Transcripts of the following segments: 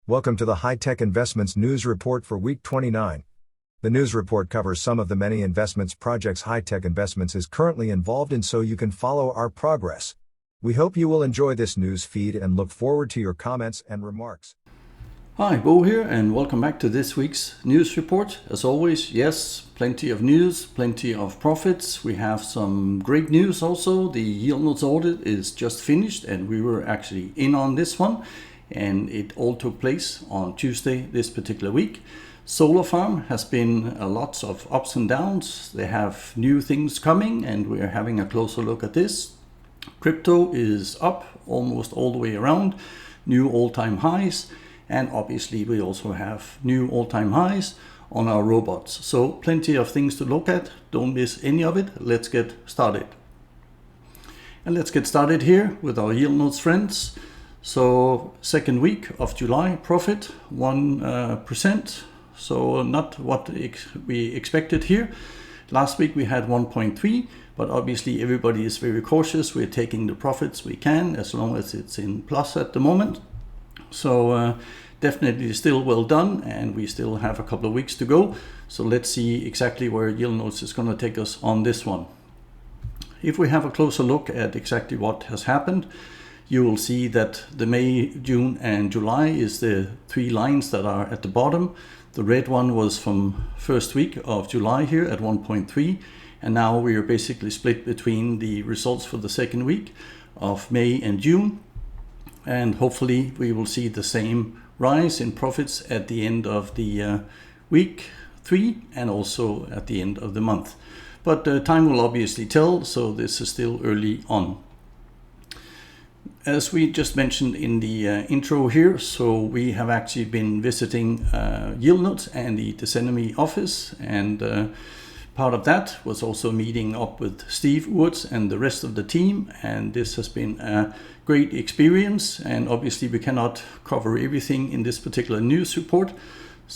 Welcome to the High-Tech Investments News Report for Week 29. The news report covers some of the many investments projects High-Tech Investments is currently involved in so you can follow our progress. We hope you will enjoy this news feed and look forward to your comments and remarks. Hi, Bo here, and welcome back to this week's news report. As always, yes, plenty of news, plenty of profits. We have some great news also. The yield notes audit is just finished, and we were actually in on this one, and it all took place on Tuesday this particular week. Solar Farm has been lots of ups and downs. They have new things coming, and we're having a closer look at this. Crypto is up almost all the way around, new all-time highs. And obviously we also have new all-time highs on our robots. So plenty of things to look at. Don't miss any of it. Let's get started. And let's get started here with our yield notes friends. So second week of July, profit 1%. So not what we expected here. Last week we had 1.3, but obviously everybody is very cautious. We're taking the profits we can as long as it's in plus at the moment. So definitely still well done, and we still have a couple of weeks to go. So let's see exactly where yield notes is going to take us on this one. If we have a closer look at exactly what has happened, you will see that the May, June and July is the three lines that are at the bottom. The red one was from first week of July here at 1.3, and now we are basically split between the results for the second week of May and June. And hopefully we will see the same rise in profits at the end of the week 3 and also at the end of the month. But time will obviously tell, so this is still early on. As we just mentioned in the intro here, so we have actually been visiting yield notes and the Decenemy office, and part of that was also meeting up with Steve Woods and the rest of the team, and this has been a great experience. And obviously we cannot cover everything in this particular news report,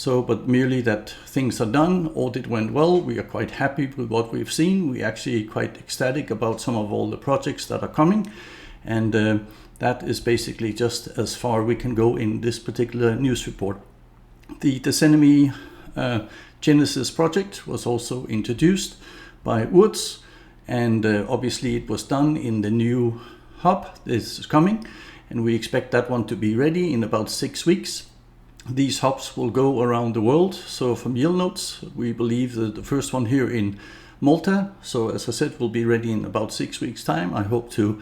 but merely that things are done, audit went well, we are quite happy with what we've seen. We're actually quite ecstatic about some of all the projects that are coming, and that is basically just as far we can go in this particular news report. The Decenemy Genesis project was also introduced by Woods, and obviously it was done in the new hub. This is coming, and we expect that one to be ready in about 6 weeks. These hubs will go around the world. So from yield notes, we believe that the first one here in Malta, so as I said, will be ready in about 6 weeks time. I hope to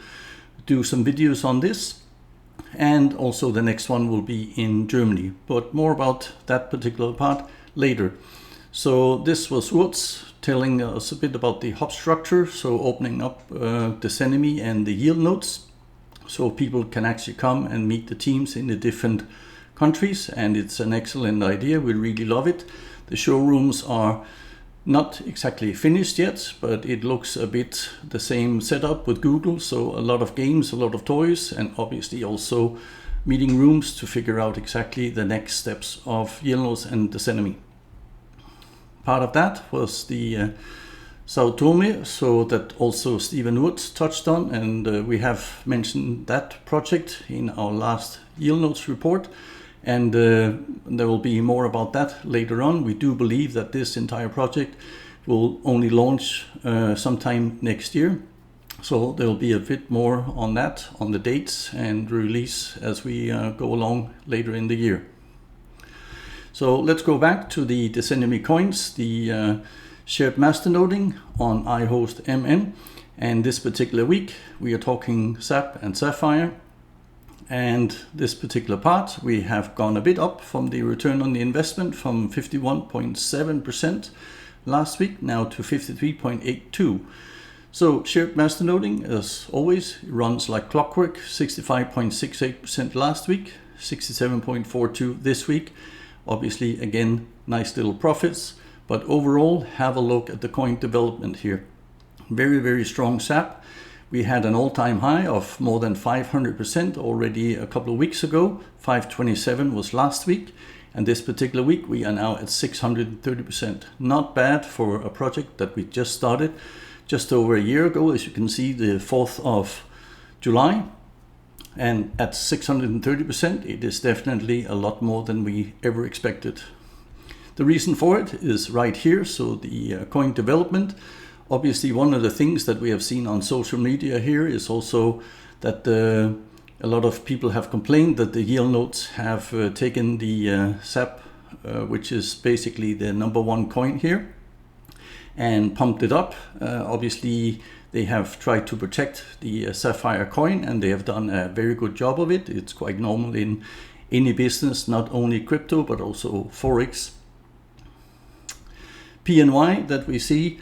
do some videos on this, and also the next one will be in Germany, but more about that particular part later. So this was Woods telling us a bit about the hub structure, so opening up Decenemy and the yield notes, so people can actually come and meet the teams in the different countries, and it's an excellent idea. We really love it. The showrooms are not exactly finished yet, but it looks a bit the same setup with Google, so a lot of games, a lot of toys, and obviously also meeting rooms to figure out exactly the next steps of yield notes and Decenemy. Part of that was the Sao Tome, so that also Stephen Woods touched on, and we have mentioned that project in our last yield notes report, and there will be more about that later on. We do believe that this entire project will only launch sometime next year, so there will be a bit more on that, on the dates and release as we go along later in the year. So let's go back to the Decenemy coins, the shared masternoding on iHost MN. And this particular week, we are talking SAP and Sapphire. And this particular part, we have gone a bit up from the return on the investment from 51.7% last week now to 53.82%. So shared masternoding, as always, runs like clockwork. 65.68% last week, 67.42% this week. Obviously, again, nice little profits, but overall, have a look at the coin development here. Very, very strong SAP. We had an all-time high of more than 500% already a couple of weeks ago. 527 was last week, and this particular week we are now at 630%. Not bad for a project that we just started just over a year ago. As you can see, the 4th of July. And at 630%, it is definitely a lot more than we ever expected. The reason for it is right here. So the coin development. Obviously, one of the things that we have seen on social media here is also that a lot of people have complained that the yield notes have taken the SAP, which is basically the number one coin here, and pumped it up. Obviously, they have tried to protect the Sapphire coin, and they have done a very good job of it. It's quite normal in any business, not only crypto, but also Forex. PNY that we see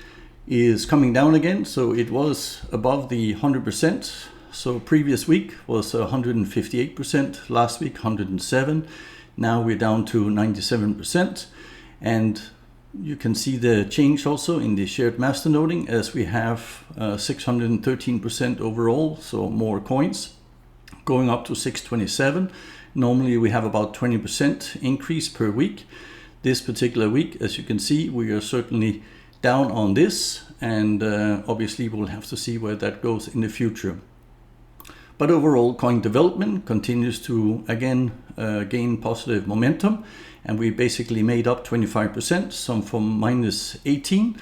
is coming down again. So it was above the 100%. So previous week was 158%, last week 107. Now we're down to 97%. And you can see the change also in the shared masternoding, as we have 613% overall, so more coins, going up to 627. Normally we have about 20% increase per week. This particular week, as you can see, we are certainly down on this, and obviously we'll have to see where that goes in the future. But overall, coin development continues to again gain positive momentum, and we basically made up 25%, some from minus 18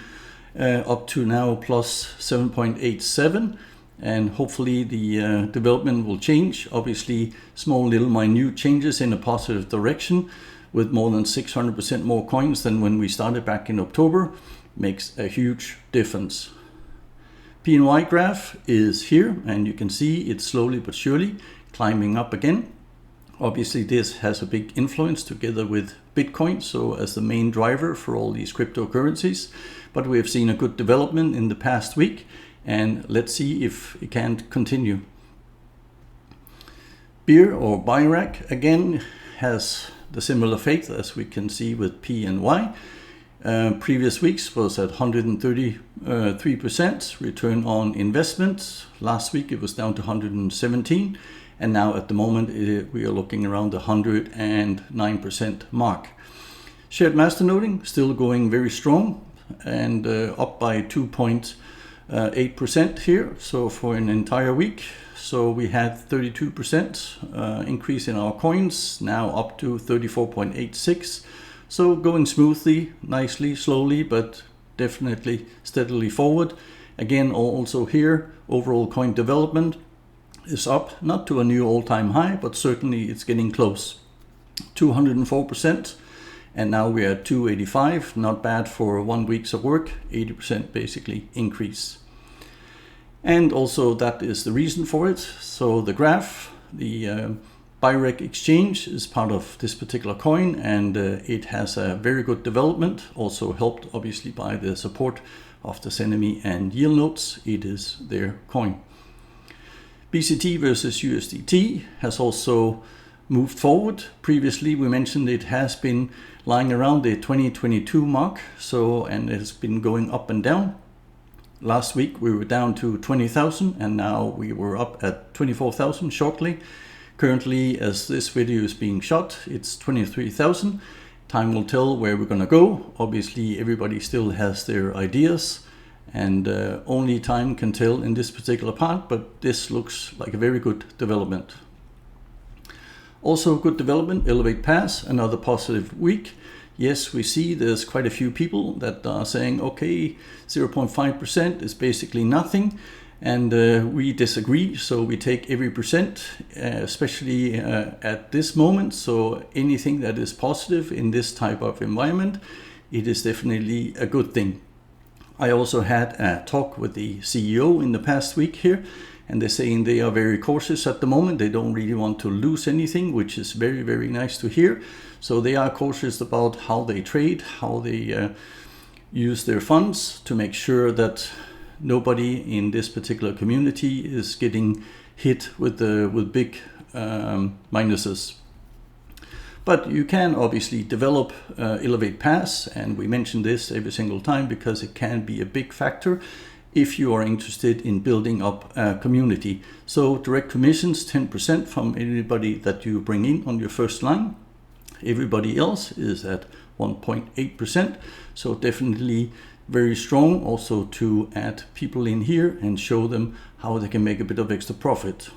up to now plus 7.87, and hopefully the development will change. Obviously, small little minute changes in a positive direction with more than 600% more coins than when we started back in October makes a huge difference. PNY graph is here, and you can see it's slowly but surely climbing up again. Obviously, this has a big influence together with Bitcoin, so as the main driver for all these cryptocurrencies. But we have seen a good development in the past week, and let's see if it can continue. Beer or BIRAC again has the similar fate as we can see with PNY. Previous weeks was at 133% return on investment. Last week it was down to 117, and now at the moment we are looking around the 109% mark. Shared masternoding still going very strong, and up by 2.8% here, so for an entire week. So we had 32% increase in our coins, now up to 34.86. So going smoothly, nicely, slowly, but definitely steadily forward. Again, also here, overall coin development is up, not to a new all-time high, but certainly it's getting close. 204%, and now we're at 285, not bad for 1 week's of work, 80% basically increase. And also that is the reason for it. So the graph, the BIRAC exchange is part of this particular coin, and it has a very good development, also helped obviously by the support of the CENEMI and yield notes. It is their coin. BCT versus USDT has also moved forward. Previously we mentioned it has been lying around the 2022 mark, so, and it has been going up and down. Last week we were down to 20,000, and now we were up at 24,000 shortly. Currently, as this video is being shot, it's 23,000. Time will tell where we're going to go. Obviously, everybody still has their ideas, and only time can tell in this particular part, but this looks like a very good development. Also good development, Elevate Pass, another positive week. Yes, we see there's quite a few people that are saying, okay, 0.5% is basically nothing. And we disagree, so we take every percent, especially at this moment. So anything that is positive in this type of environment, it is definitely a good thing. I also had a talk with the CEO in the past week here, and they're saying they are very cautious at the moment. They don't really want to lose anything, which is very, very nice to hear. So they are cautious about how they trade, how they use their funds to make sure that nobody in this particular community is getting hit with big minuses. But you can obviously develop Elevate Pass, and we mention this every single time because it can be a big factor if you are interested in building up a community. So direct commissions, 10% from anybody that you bring in on your first line. Everybody else is at 1.8%, so definitely very strong also to add people in here and show them how they can make a bit of extra profit.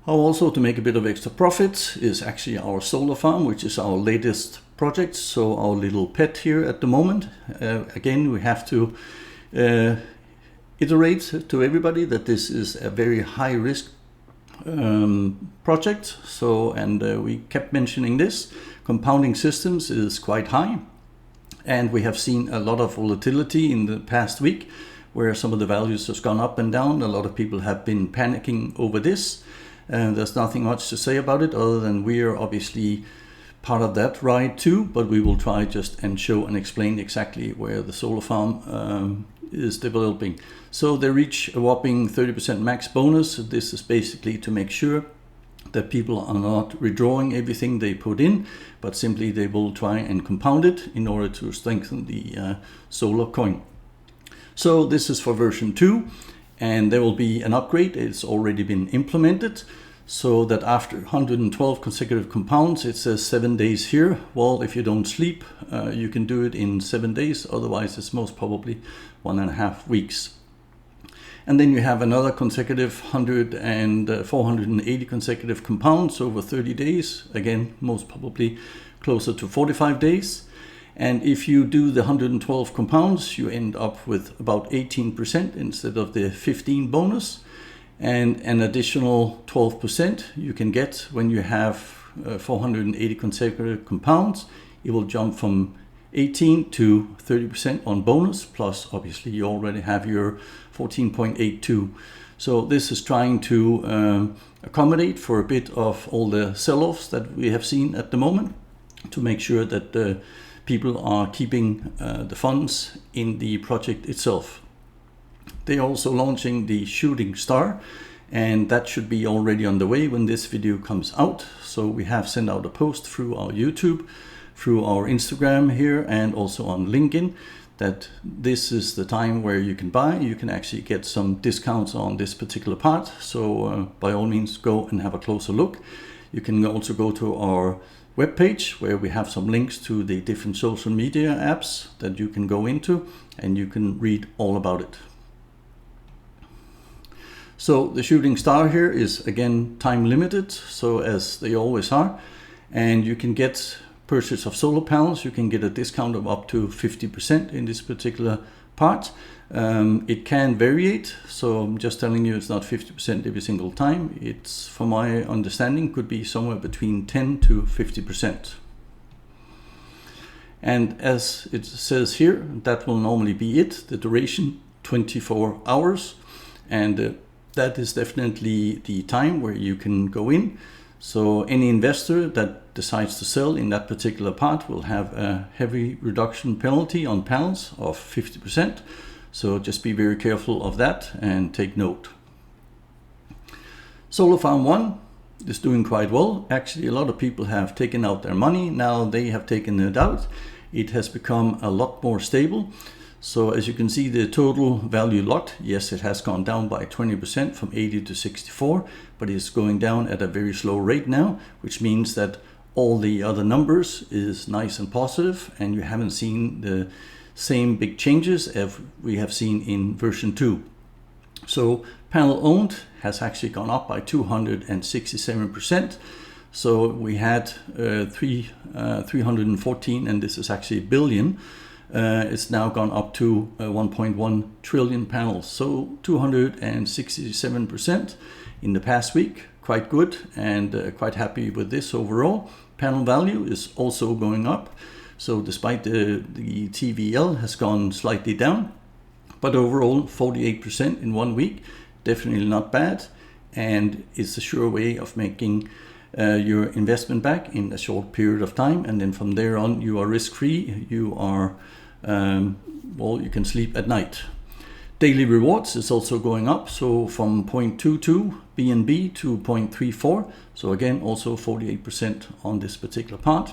How also to make a bit of extra profit is actually our solar farm, which is our latest project. So our little pet here at the moment. Again, we have to iterate to everybody that this is a very high risk project. So, and we kept mentioning this. Compounding systems is quite high. And we have seen a lot of volatility in the past week where some of the values has gone up and down. A lot of people have been panicking over this. And there's nothing much to say about it other than we are obviously part of that ride too, but we will try just and show and explain exactly where the solar farm is developing. So they reach a whopping 30% max bonus. This is basically to make sure that people are not withdrawing everything they put in, but simply they will try and compound it in order to strengthen the solar coin. So this is for version 2. And there will be an upgrade. It's already been implemented so that after 112 consecutive compounds, it says 7 days here. Well, if you don't sleep, you can do it in 7 days. Otherwise, it's most probably 1.5 weeks. And then you have another consecutive 480 consecutive compounds over 30 days. Again, most probably closer to 45 days. And if you do the 112 compounds, you end up with about 18% instead of the 15 bonus. And an additional 12% you can get when you have 480 consecutive compounds. It will jump from 18 to 30% on bonus, plus obviously you already have your 14.82. So this is trying to accommodate for a bit of all the sell-offs that we have seen at the moment to make sure that people are keeping the funds in the project itself. They are also launching the Shooting Star, and that should be already on the way when this video comes out. So we have sent out a post through our YouTube, through our Instagram here, and also on LinkedIn that this is the time where you can buy. You can actually get some discounts on this particular part. So by all means, go and have a closer look. You can also go to our webpage where we have some links to the different social media apps that you can go into and you can read all about it. So the Shooting Star here is again time limited, so as they always are, and you can get purchase of solar panels, you can get a discount of up to 50% in this particular part. It can variate, so I'm just telling you it's not 50% every single time. It's, from my understanding, could be somewhere between 10 to 50%. And as it says here, that will normally be it. The duration, 24 hours. And that is definitely the time where you can go in. So any investor that decides to sell in that particular part will have a heavy reduction penalty on panels of 50%. So just be very careful of that and take note. Solar Farm 1 is doing quite well. Actually, a lot of people have taken out their money. Now they have taken it out. It has become a lot more stable. So as you can see, the total value locked, yes, it has gone down by 20% from 80 to 64, but it's going down at a very slow rate now, which means that all the other numbers is nice and positive, and you haven't seen the same big changes as we have seen in version 2. So panel owned has actually gone up by 267%. So we had 314, and this is actually billion. It's now gone up to 1.1 trillion panels. So 267% in the past week. Quite good, and quite happy with this overall. Panel value is also going up. So despite the TVL has gone slightly down, but overall 48% in 1 week, definitely not bad. And it's a sure way of making your investment back in a short period of time. And then from there on, you are risk-free. You are, well, you can sleep at night. Daily rewards is also going up. So from 0.22 BNB to 0.34. So again, also 48% on this particular part.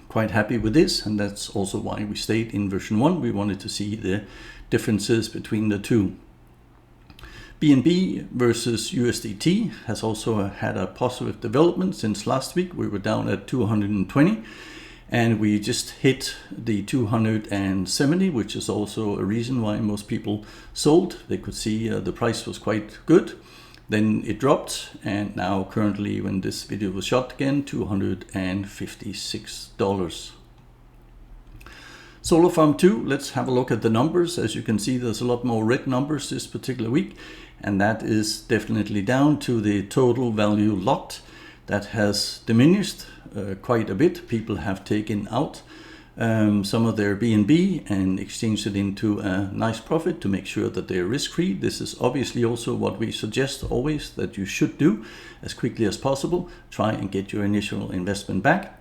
Quite happy with this, and that's also why we stayed in version 1. We wanted to see the differences between the two. BNB versus USDT has also had a positive development since last week. We were down at 220, and we just hit the 270, which is also a reason why most people sold. They could see the price was quite good. Then it dropped, and now currently when this video was shot again, $256. Solar Farm 2, let's have a look at the numbers. As you can see, there's a lot more red numbers this particular week, and that is definitely down to the total value locked. That has diminished quite a bit. People have taken out some of their BNB and exchanged it into a nice profit to make sure that they're risk-free. This is obviously also what we suggest always that you should do as quickly as possible. Try and get your initial investment back.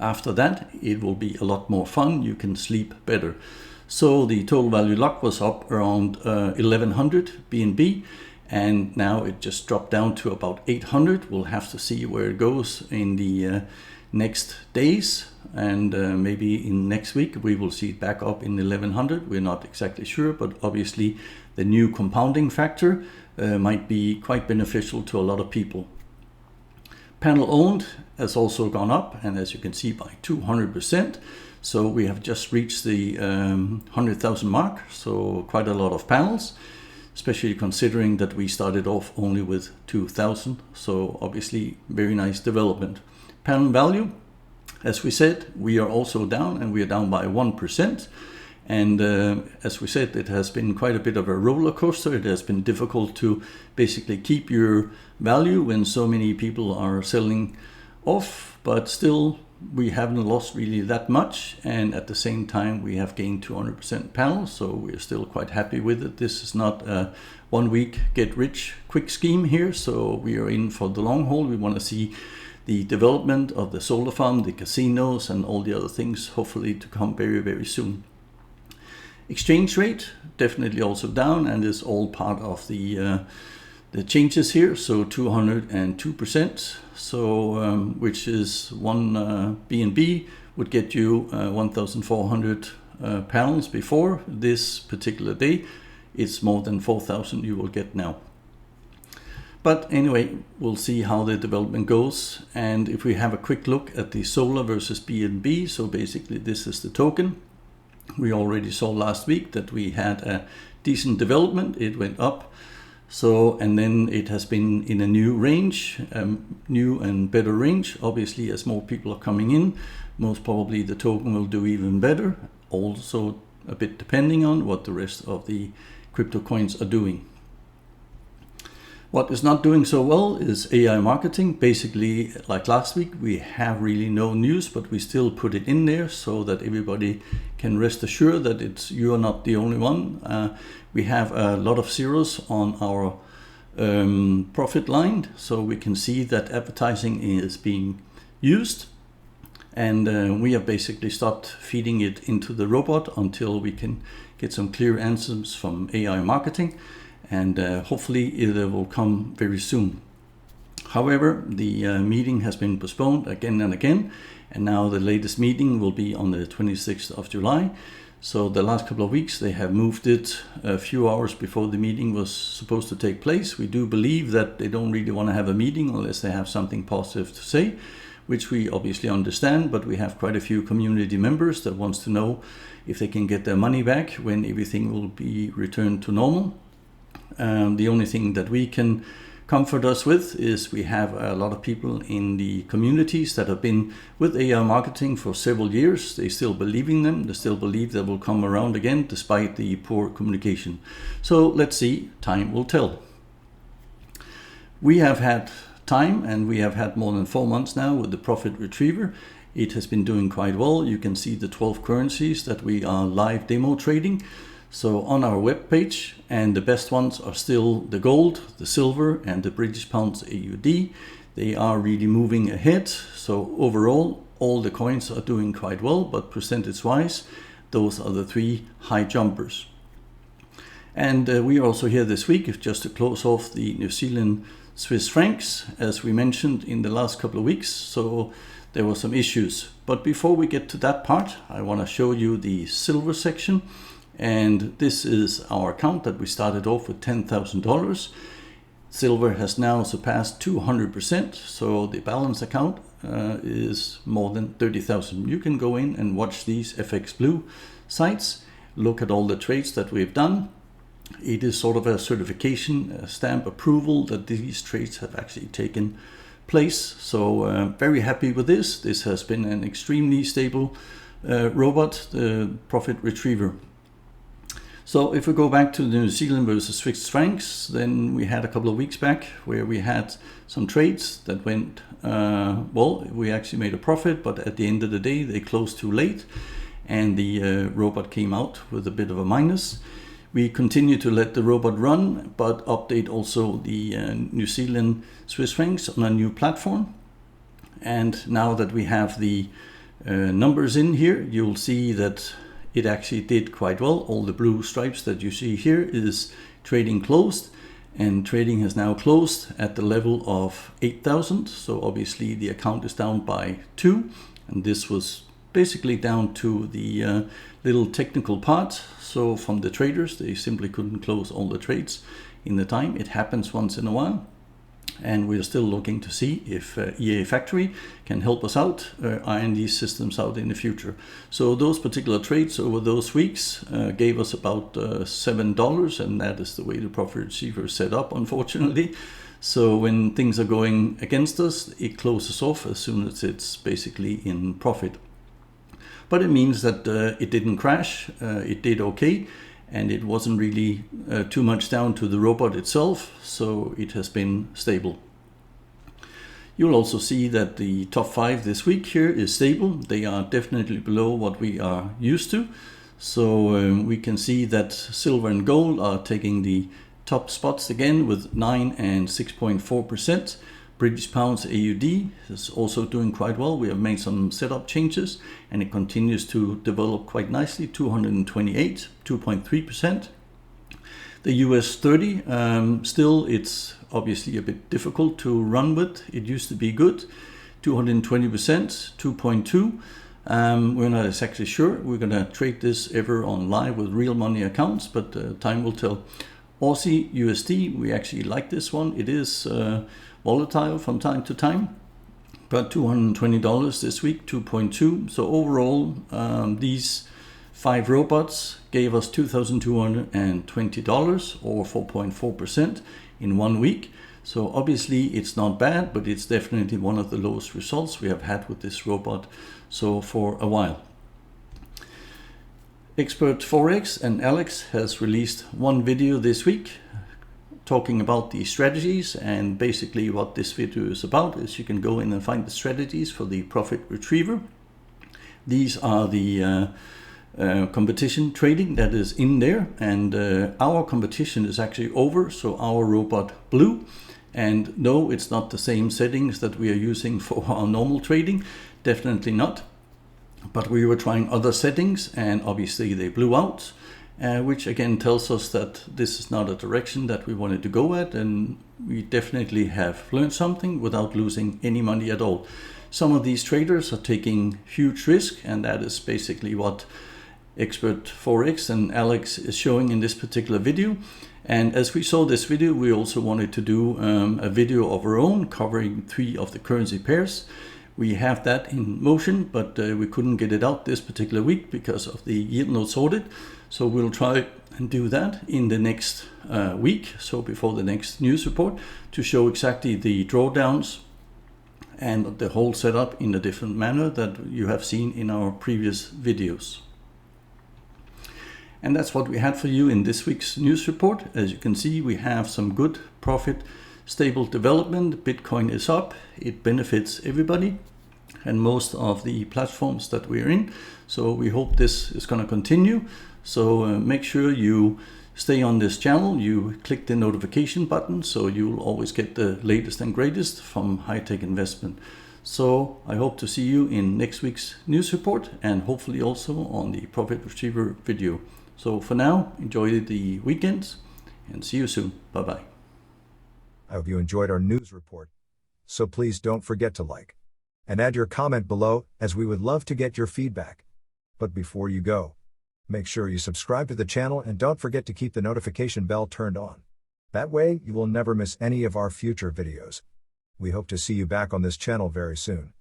After that, it will be a lot more fun. You can sleep better. So the total value lock was up around 1100 BNB. And now it just dropped down to about 800. We'll have to see where it goes in the next days, and maybe in next week we will see it back up in 1100. We're not exactly sure, but obviously the new compounding factor might be quite beneficial to a lot of people. Panel owned has also gone up, and as you can see, by 200%. So we have just reached the 100,000 mark, so quite a lot of panels, especially considering that we started off only with 2,000. So obviously very nice development. Panel value, as we said, we are also down, and we are down by 1%. And as we said, it has been quite a bit of a roller coaster. It has been difficult to basically keep your value when so many people are selling off, but still we haven't lost really that much, and at the same time we have gained 200% panels, so we're still quite happy with it. This is not a 1 week get rich quick scheme here, so we are in for the long haul. We want to see the development of the solar farm, the casinos, and all the other things hopefully to come very, very soon. Exchange rate definitely also down, and is all part of the changes here. So 202%, so which is one BNB would get you 1,400 pounds before this particular day. It's more than 4,000 you will get now. But anyway, we'll see how the development goes. And if we have a quick look at the solar versus BNB, so basically this is the token. We already saw last week that we had a decent development. It went up. So, and then it has been in a new range, new and better range. Obviously, as more people are coming in, most probably the token will do even better. Also a bit depending on what the rest of the crypto coins are doing. What is not doing so well is AI marketing. Basically, like last week, we have really no news, but we still put it in there so that everybody can rest assured that you are not the only one. We have a lot of zeros on our profit line, so we can see that advertising is being used. And we have basically stopped feeding it into the robot until we can get some clear answers from AI marketing. And hopefully it will come very soon. However, the meeting has been postponed again and again, and now the latest meeting will be on the 26th of July. So the last couple of weeks they have moved it a few hours before the meeting was supposed to take place. We do believe that they don't really want to have a meeting unless they have something positive to say, which we obviously understand, but we have quite a few community members that wants to know if they can get their money back when everything will be returned to normal. The only thing that we can comfort us with is we have a lot of people in the communities that have been with AI marketing for several years. They still believe in them. They still believe they will come around again despite the poor communication. So let's see, time will tell. We have had time, and we have had more than 4 months now with the Profit Retriever. It has been doing quite well. You can see the 12 currencies that we are live demo trading. So on our webpage, and the best ones are still the gold, the silver, and the British pounds AUD. They are really moving ahead. So overall, all the coins are doing quite well, but percentage-wise, those are the 3 high jumpers. And we are also here this week just to close off the New Zealand Swiss francs, as we mentioned in the last couple of weeks. So there were some issues. But before we get to that part, I want to show you the silver section. And this is our account that we started off with $10,000. Silver has now surpassed 200%, so the balance account is more than 30,000. You can go in and watch these FX Blue sites, look at all the trades that we've done, It is sort of a certification, a stamp approval that these trades have actually taken place. So very happy with this. This has been an extremely stable robot, the Profit Retriever. So if we go back to the New Zealand versus Swiss francs, then we had a couple of weeks back where we had some trades that went, well, we actually made a profit, but at the end of the day, they closed too late and the robot came out with a bit of a minus. We continue to let the robot run, but update also the New Zealand Swiss francs on a new platform. And now that we have the numbers in here, you'll see that it actually did quite well. All the blue stripes that you see here is trading closed, and trading has now closed at the level of 8,000. So obviously the account is down by 2, and this was basically down to the little technical part. So from the traders, they simply couldn't close all the trades in the time. It happens once in a while. And we're still looking to see if EA Factory can help us out, iron these systems out in the future. So those particular trades over those weeks gave us about $7, and that is the way the Profit Retriever is set up, unfortunately. So when things are going against us, it closes off as soon as it's basically in profit. But it means that it didn't crash, it did okay. And it wasn't really too much down to the robot itself, so it has been stable. You'll also see that the top 5 this week here is stable. They are definitely below what we are used to. So we can see that silver and gold are taking the top spots again with 9 and 6.4%. British pounds AUD is also doing quite well. We have made some setup changes and it continues to develop quite nicely, 228, 2.3%. The US 30, still it's obviously a bit difficult to run with. It used to be good, 220%, 2.2. We're not exactly sure. We're going to trade this ever on live with real money accounts, but time will tell. Aussie USD, we actually like this one. It is volatile from time to time, but $220 this week, 2.2. So overall, these 5 robots gave us $2,220 or 4.4% in 1 week. So obviously it's not bad, but it's definitely one of the lowest results we have had with this robot so for a while. Expert Forex and Alex has released one video this week talking about the strategies, and basically what this video is about is you can go in and find the strategies for the Profit Retriever. These are the competition trading that is in there, and our competition is actually over, so our robot blew. And no, it's not the same settings that we are using for our normal trading, definitely not. But we were trying other settings and obviously they blew out. Which again tells us that this is not a direction that we wanted to go at, and we definitely have learned something without losing any money at all. Some of these traders are taking huge risk, and that is basically what Expert Forex and Alex is showing in this particular video. And as we saw this video, we also wanted to do a video of our own covering 3 of the currency pairs. We have that in motion, but we couldn't get it out this particular week because of the yield notes audit. So we'll try and do that in the next week, so before the next news report, to show exactly the drawdowns and the whole setup in a different manner that you have seen in our previous videos. And that's what we had for you in this week's news report. As you can see, we have some good profit, stable development. Bitcoin is up. It benefits everybody and most of the platforms that we're in. So we hope this is going to continue. So make sure you stay on this channel. You click the notification button so you'll always get the latest and greatest from High Tech Investment. So I hope to see you in next week's news report and hopefully also on the Profit Retriever video. So for now, enjoy the weekends and see you soon. Bye-bye. I hope you enjoyed our news report. So please don't forget to like and add your comment below, as we would love to get your feedback. But before you go, make sure you subscribe to the channel and don't forget to keep the notification bell turned on. That way, you will never miss any of our future videos. We hope to see you back on this channel very soon.